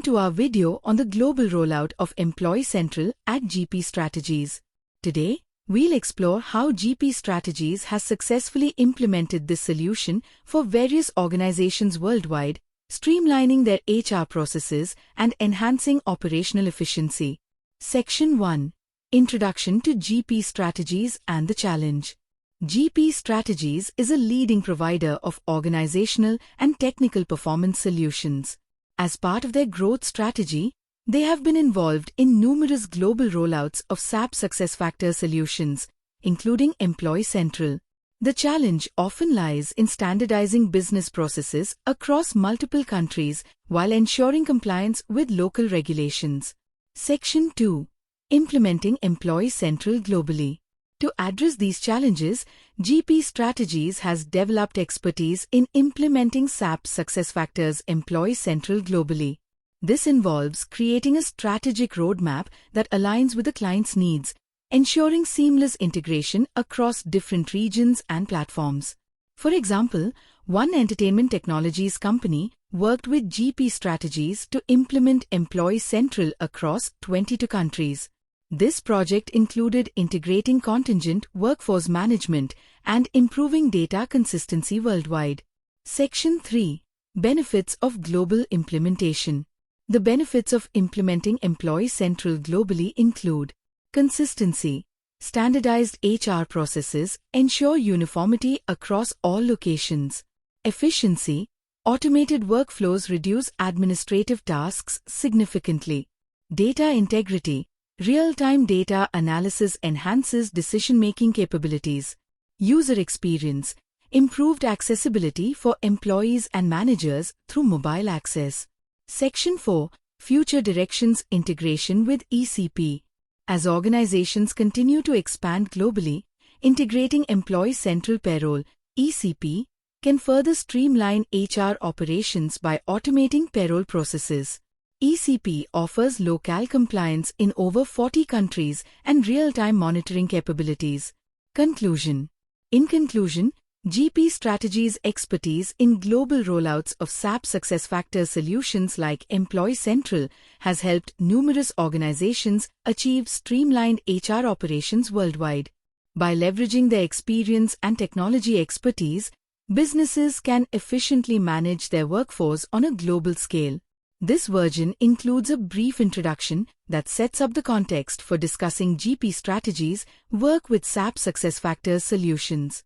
to our video on the global rollout of Employee Central at GP Strategies. Today, we'll explore how GP Strategies has successfully implemented this solution for various organizations worldwide, streamlining their HR processes and enhancing operational efficiency. Section 1. Introduction to GP Strategies and the Challenge. GP Strategies is a leading provider of organizational and technical performance solutions. As part of their growth strategy, they have been involved in numerous global rollouts of SAP SuccessFactors solutions, including Employee Central. The challenge often lies in standardizing business processes across multiple countries while ensuring compliance with local regulations. Section 2. Implementing Employee Central globally. To address these challenges, GP Strategies has developed expertise in implementing SAP SuccessFactors Employee Central globally. This involves creating a strategic roadmap that aligns with the client's needs, ensuring seamless integration across different regions and platforms. For example, one entertainment technologies company worked with GP Strategies to implement Employee Central across 22 countries. This project included integrating contingent workforce management and improving data consistency worldwide. Section 3. Benefits of global implementation. The benefits of implementing Employee Central globally include consistency. Standardized HR processes ensure uniformity across all locations. Efficiency. Automated workflows reduce administrative tasks significantly. Data integrity. Real-time data analysis enhances decision-making capabilities. User experience. Improved accessibility for employees and managers through mobile access. Section 4. Future directions. Integration with ECP. As organizations continue to expand globally, integrating Employee Central Payroll (ECP) can further streamline HR operations by automating payroll processes. ECP offers local compliance in over 40 countries and real-time monitoring capabilities. Conclusion. In conclusion, GP Strategies' expertise in global rollouts of SAP SuccessFactors solutions like Employee Central has helped numerous organizations achieve streamlined HR operations worldwide. By leveraging their experience and technology expertise, businesses can efficiently manage their workforce on a global scale. This version includes a brief introduction that sets up the context for discussing GP Strategies' work with SAP SuccessFactors solutions.